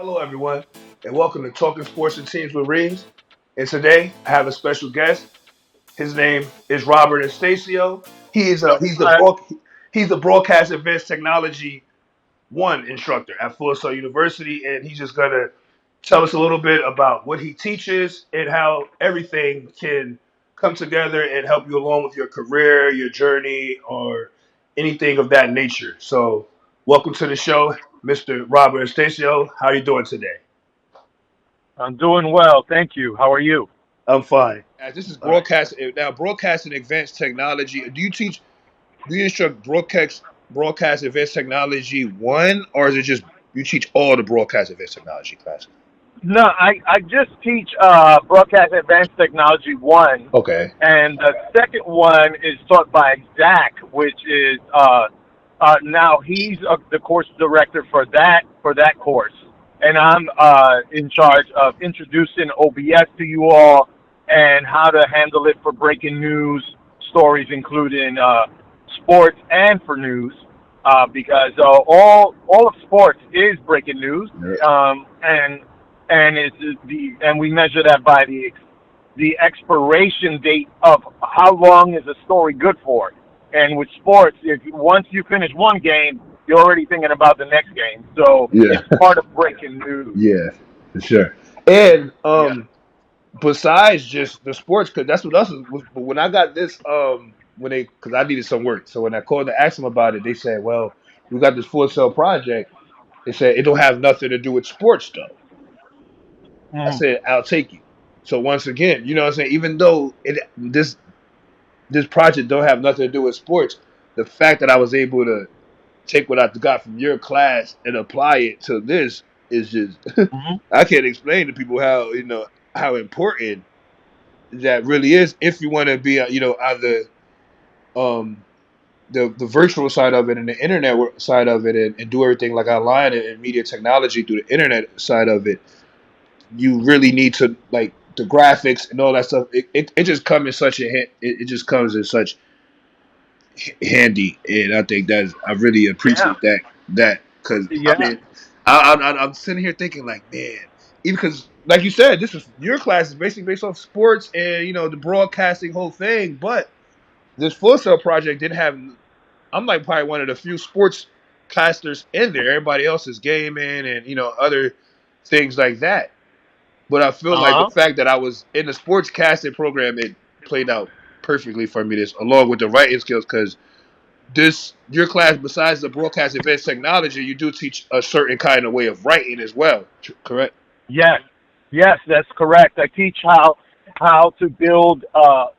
Hello, everyone, and welcome to Talking Sports and Teams with Reeves. And today, I have a special guest. His name is Robert Astacio. Uh, He's the broadcast advanced technology one instructor at Full Sail University, and he's just gonna tell us a little bit about what he teaches and how everything can come together and help you along with your career, your journey, or anything of that nature. So, welcome to the show, Mr. Robert Astacio. How are you doing today? I'm doing well, thank you. How are you? I'm fine. This is All right. broadcasting advanced technology. Do you instruct broadcast advanced technology one, or is it just you teach all the broadcast advanced technology classes? No, I just teach Broadcast Advanced Technology 1, Okay. and the second one is taught by Zach, which is now he's the course director for that course, and I'm in charge of introducing OBS to you all and how to handle it for breaking news stories, including sports and for news. Because all of sports is breaking news, and we measure that by the expiration date of how long is a story good for. And with sports, if once you finish one game, you're already thinking about the next game. So Yeah, it's part of breaking news. yeah, for sure. And Yeah. besides just the sports, because that's what else is. But when I got this, because I needed some work, so when I called to ask them about it, they said, "Well, we got this full cell project." They said it don't have nothing to do with sports though. I Mhm. said, "I'll take you." So once again, you know what I'm saying? Even though this project don't have nothing to do with sports, the fact that I was able to take what I got from your class and apply it to this is just Mhm. I can't explain to people how how important that really is if you want to be either um the virtual side of it and the internet side of it and do everything like online and media technology through the internet side of it. You really need to like the graphics and all that stuff. It just comes in such it just comes in such handy, and I think that's I really Yeah. appreciate that because I Yeah. mean I'm sitting here thinking like man, even because like you said, this is your class is basically based off sports and the broadcasting whole thing, but this full cell project didn't have. I'm like probably one of the few sports casters in there. Everybody else is gaming and other things like that. But I feel like the Uh huh. fact that I was in the sports casting program, it played out perfectly for me. This along with the writing skills, because this your class besides the broadcast advanced technology, you do teach a certain kind of way of writing as well. Correct? Yes, yes, that's correct. I teach how to build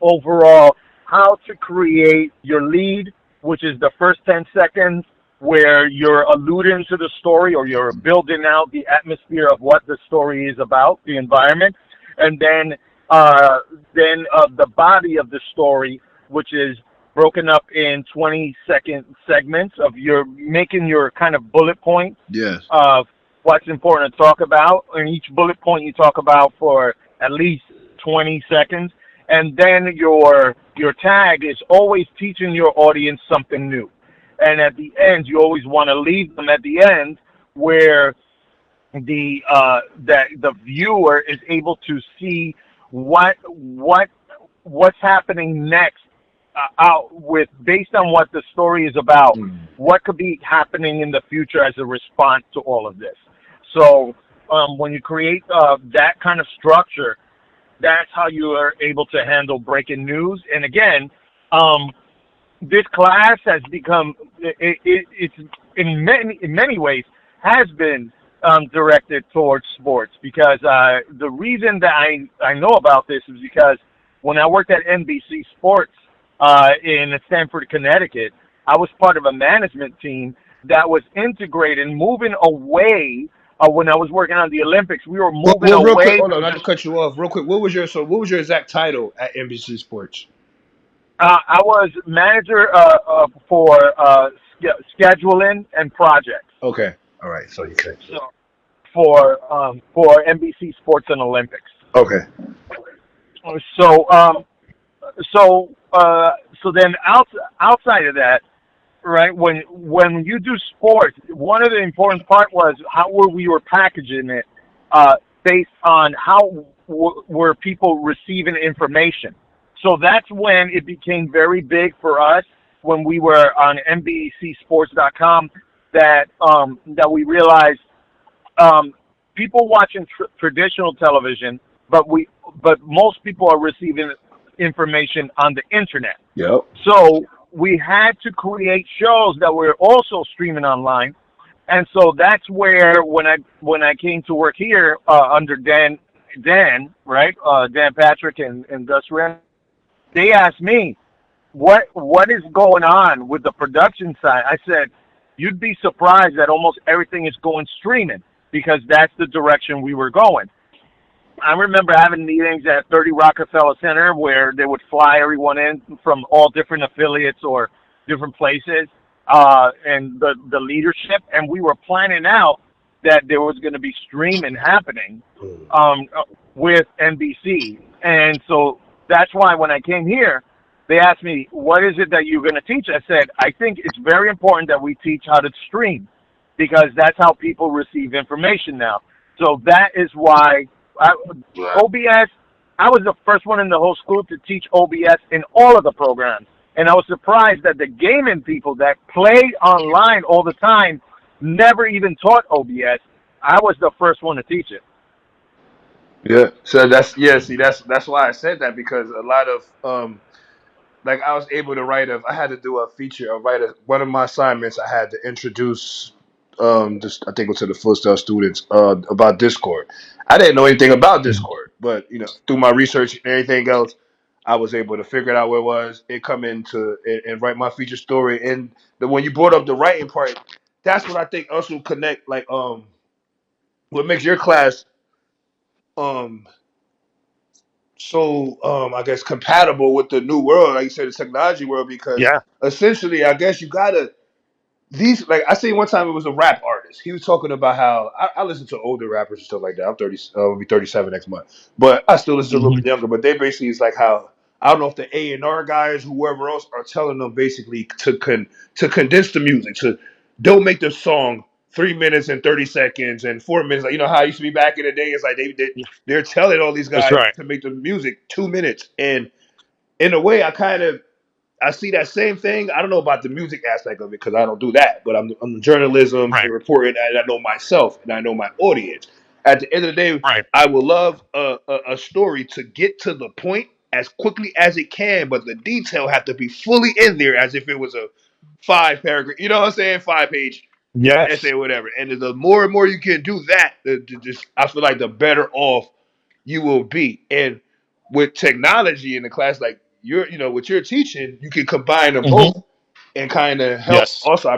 overall, how to create your lead, which is the first 10 seconds where you're alluding to the story or you're building out the atmosphere of what the story is about, the environment, and uh, then the body of the story, which is broken up in 20-second segments of your making your kind of bullet points Yes. of what's important to talk about. And each bullet point you talk about for at least 20 seconds. And then your tag is always teaching your audience something new. And at the end, you always want to leave them at the end where that the viewer is able to see what's happening next out with based on what the story is about, Mm. what could be happening in the future as a response to all of this. So when you create that kind of structure, that's how you are able to handle breaking news. And again, um, this class has become it's in many ways has been directed towards sports because the reason that I know about this is because when I worked at NBC Sports in Stamford, Connecticut, I was part of a management team that was integrating, moving away. When I was working on the Olympics, we were moving Well, real quick, away hold on, from not to just. cut you off. Real quick, what was your exact title at NBC Sports? I was manager for scheduling and projects. Okay, all right. So you can. So for NBC Sports and Olympics. Okay. So so then outside of that, right? When you do sports, one of the important part was how we were packaging it, based on how were people receiving information. So that's when it became very big for us when we were on NBCSports.com, that we realized, um, people watching traditional television, but most people are receiving information on the internet. Yep. So we had to create shows that were also streaming online, and so that's where when I came to work here, under Dan, right, Dan Patrick and Gus Ram, they asked me what is going on with the production side. I said, you'd be surprised that almost everything is going streaming because that's the direction we were going. I remember having meetings at 30 Rockefeller Center where they would fly everyone in from all different affiliates or different places, and the leadership, and we were planning out that there was going to be streaming happening, with NBC, and so that's why when I came here, they asked me, "What is it that you're going to teach?" I said, "I think it's very important that we teach how to stream, because that's how people receive information now." So that is why I, Right. OBS. I was the first one in the whole school to teach OBS in all of the programs, and I was surprised that the gaming people that played online all the time never even taught OBS. I was the first one to teach it. Yeah. So that's yeah. See, that's why I said that because a lot of like I was able to write a. I had to do a feature. Write a one of my assignments. I had to introduce just I think it was to the full style students about Discord. I didn't know anything about Mhm. Discord, but through my research and everything else, I was able to figure it out where it was. It come into and write my feature story. And when you brought up the writing part, that's what I think also connect like what makes your class um so I guess compatible with the new world, like you said, the technology world, because Yeah. essentially I guess you gotta these like I seen one time it was a rap artist. He was talking about how I listen to older rappers and stuff like that. I'm 30, I'll be 37 next month, but I still listen to a little Hmm. bit younger. But they basically is like how I don't know if the A&R guys, whoever else, are telling them basically to condense the music, to don't make the song 3 minutes and 30 seconds and 4 minutes. Like how it used to be back in the day. It's like they're telling all these That's guys right. to make the music 2 minutes, and in a way, I see that same thing. I don't know about the music aspect of it because I don't do that, but I'm journalism Right. and reporting, and I know myself and I know my audience. At the end of the day, Right. I would love a story to get to the point as quickly as it can, but the detail have to be fully in there as if it was a 5 paragraph. You know what I'm saying? 5 page essay Yes. or whatever. And the more and more you can do that, just I feel like the better off you will be. And with technology in the class, like what you're teaching, you can combine them Hmm. both and kind of help. Yes. Also, I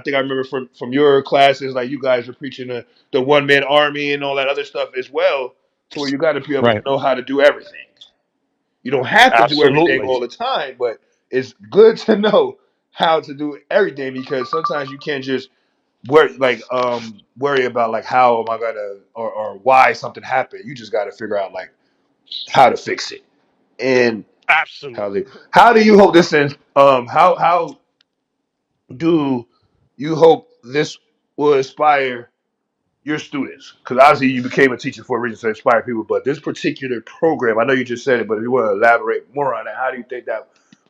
think I remember from your classes, like you guys were preaching the 1 man army and all that other stuff as well, to where you got to be able to Right. know how to do everything. You don't have to do everything Absolutely. all the time, but it's good to know how to do everything because sometimes you can't just worry about like how am I gonna or why something happened. You just got to figure out like how to fix it. And Absolutely. how do you hope this ends? How do you hope this will inspire your students? Because obviously you became a teacher for a reason to inspire people, but this particular program, I know you just said it, but if you want to elaborate more on it, how do you think that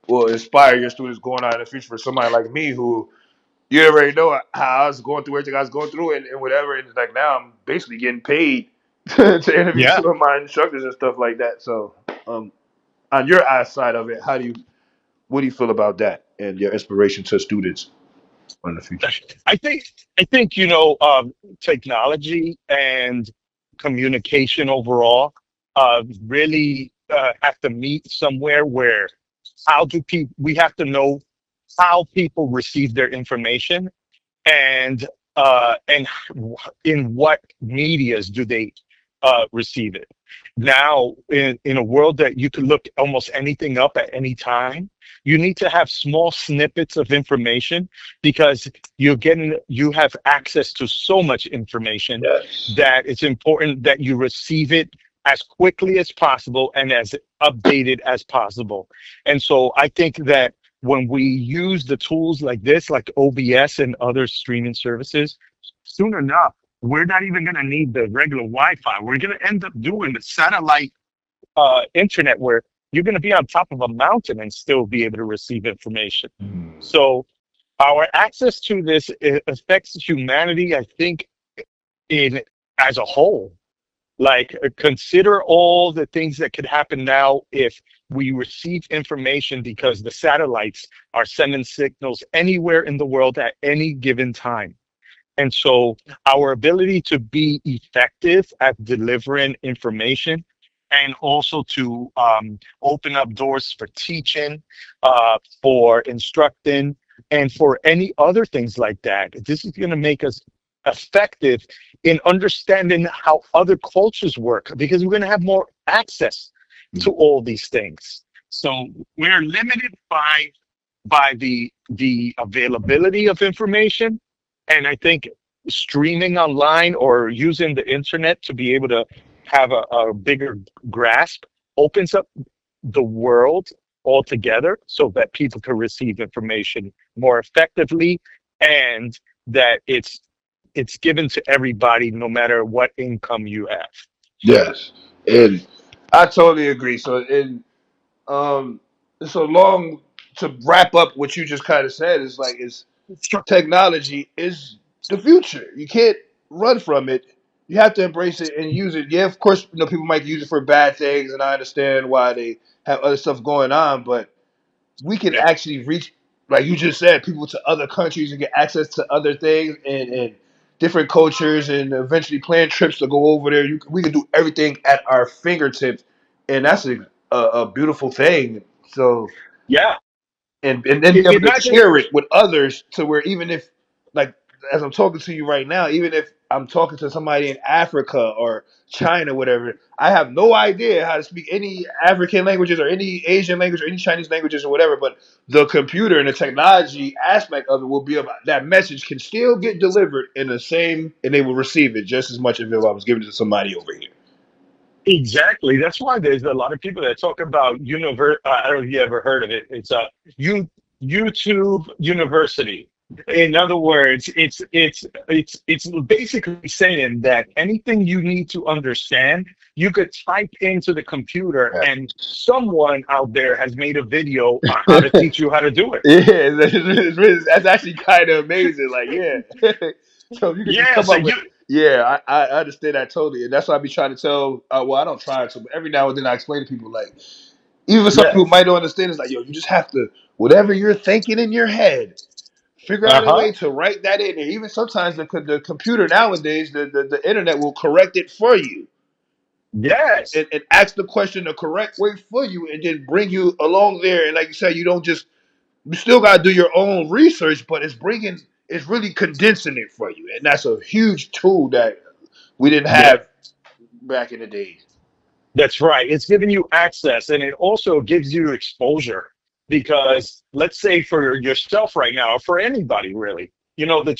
will inspire your students going on in the future for somebody like me who you already know how I was going through everything I was going through and whatever, and it's like now I'm basically getting paid to interview Yeah. some of my instructors and stuff like that. So, on your eye side of it, what do you feel about that and your inspiration to students in the future? I think technology and communication overall really have to meet somewhere where how do people we have to know how people receive their information, and and in what medias do they receive it. Now, in a world that you can look almost anything up at any time, you need to have small snippets of information because you have access to so much information Yes. that it's important that you receive it as quickly as possible and as updated as possible. And so I think that when we use the tools like this, like OBS and other streaming services, soon enough, we're not even going to need the regular Wi-Fi. We're going to end up doing the satellite internet where you're going to be on top of a mountain and still be able to receive information. Mm. So our access to this affects humanity, I think, in as a whole. Like, consider all the things that could happen now if we receive information because the satellites are sending signals anywhere in the world at any given time. And so our ability to be effective at delivering information and also to open up doors for teaching, for instructing, and for any other things like that. This is going to make us effective in understanding how other cultures work because we're going to have more access to all these things. So we're limited by the availability of information, and I think streaming online or using the internet to be able to have a bigger grasp opens up the world altogether so that people can receive information more effectively, and that it's given to everybody no matter what income you have. Yes, and I totally agree. Um, so long to wrap up what you just kind of said is like is Sure. technology is the future. You can't run from it. You have to embrace it and use it. Yeah, of course, people might use it for bad things, and I understand why they have other stuff going on. But we can Yeah. actually reach, like you just said, people to other countries and get access to other things and different cultures, and eventually plan trips to go over there. We can do everything at our fingertips, and that's a beautiful thing. So Yeah. and then be able to Imagine. share it with others to where even if like as I'm talking to you right now, even if I'm talking to somebody in Africa or China, whatever, I have no idea how to speak any African languages or any Asian language or any Chinese languages or whatever, but the computer and the technology aspect of it will be about that message can still get delivered in the same and they will receive it just as much as if I was giving it to somebody over here. Exactly. That's why there's a lot of people that talk about I don't know if you ever heard of it. It's a YouTube University. In other words, it's basically saying that anything you need to understand, you could type into the computer, and someone out there has made a video on how to teach you how to do it. Yeah, that's actually kind of amazing. Like, yeah. So you could just Yeah. come So up with, you. yeah, I understand that totally. And that's why I be trying to tell, well, I don't try to, but every now and then I explain to people, like, even some Yeah. people might don't understand, it's like, yo, you just have to, whatever you're thinking in your head, figure Uh out a huh. way to write that in there. Even sometimes the computer nowadays, the internet will correct it for you Yes. and ask the question the correct way for you and then bring you along there. And like you said, you don't just you still got to do your own research, but it's really condensing it for you, and that's a huge tool that we didn't Yeah. have back in the days. That's right. It's giving you access, and it also gives you exposure because let's say for yourself right now, or for anybody really, the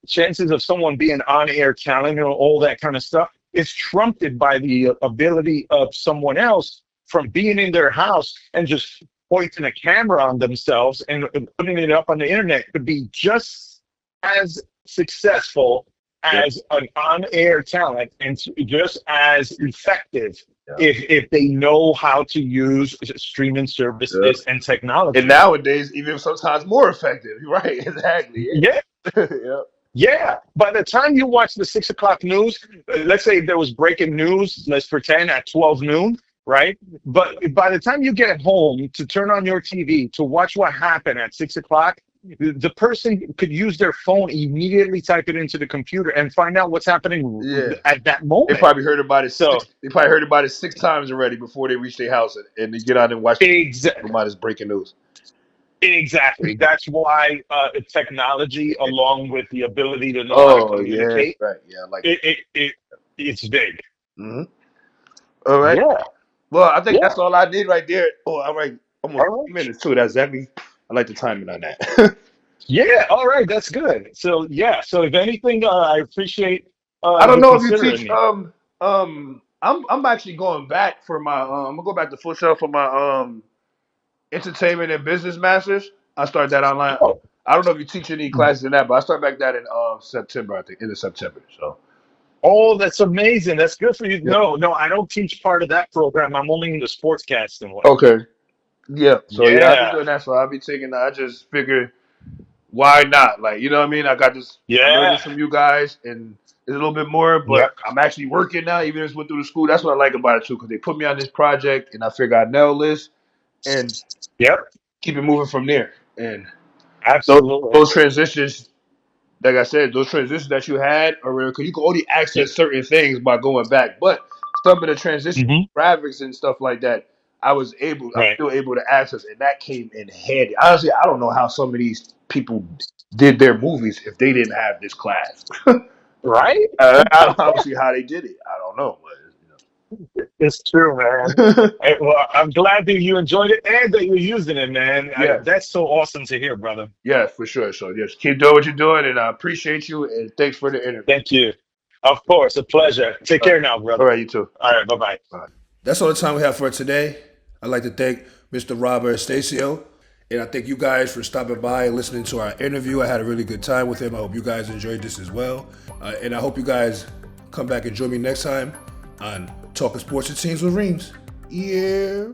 chances of someone being on air talent and all that kind of stuff is trumped by the ability of someone else from being in their house and just pointing a camera on themselves and putting it up on the internet could be just as successful Yep. as an on-air talent and just as effective Yeah. if they know how to use streaming Yeah. services and And technology. nowadays, even sometimes more effective. Right? Exactly. Yeah, Yeah. Yeah. yeah. By the time you watch the 6 o'clock news, let's say there was breaking news, let's pretend at 12 noon, right? But by the time you get home to turn on your TV to watch what happened at 6 o'clock, the person could use their phone, immediately type it into the computer, and find out what's happening Yeah. at that They moment. probably heard about it So, six. They probably heard about it 6 times already before they reach their house, and they get out and watch the news. exactly. About this breaking news. Exactly. That's why technology, along with the ability to know how to Oh yeah, communicate, right. Yeah, I like that. it, it, it it's big. Hmm. All right. Yeah. Well, I think Yeah. that's all I did right there. Oh, all right. Almost All right. 2 minutes too. That's exactly. I like the timing on that. Yeah. All right. That's good. So yeah. So if anything, I appreciate I don't you know if you considering teach. me. I'm actually going back for my. I'm gonna go back to full sale for my entertainment and business masters. I started that online. Oh, I don't know if you teach any classes in that, but I started back that in September, I think, end of September. So oh, that's amazing. That's good for you. yeah. No, no, I don't teach part of that program. I'm only in the sportscasting one. Okay. Yeah. So yeah, I'll be Yeah, doing that. So I'll be taking. I just figured, why not? Like, you know what I mean? I got this. I learned yeah, this from you guys, and it's a little bit more. But yep, I'm actually working now, even if it's went through the school. That's what I like about it too, because they put me on this project, and I figure I nail this and yep, keep it moving from there. And those, absolutely. those transitions, like I said, those transitions that you had are real because you can only Yep. access certain things by going back. But some of the transition Hmm. graphics and stuff like that, I'm Right. still able to access, and that came in handy. Honestly, I don't know how some of these people did their movies if they didn't have this class. Right? I don't see how they did it. I don't know, It's true, man. but Well, I'm glad that you enjoyed it and that you're using it, man. yeah, That's so awesome to hear, brother. yeah, for sure. So just keep doing what you're doing, and I appreciate you, and thanks for the interview. Thank you. Of course, a pleasure. Take All right, care now, all brother. right, you too. All right, bye bye. Bye. That's all the time we have for today. I'd like to thank Mr. Robert Astacio. And I thank you guys for stopping by and listening to our interview. I had a really good time with him. I hope you guys enjoyed this as well. And I hope you guys come back and join me next time on Talking Sports and Teams with Reams. Yeah.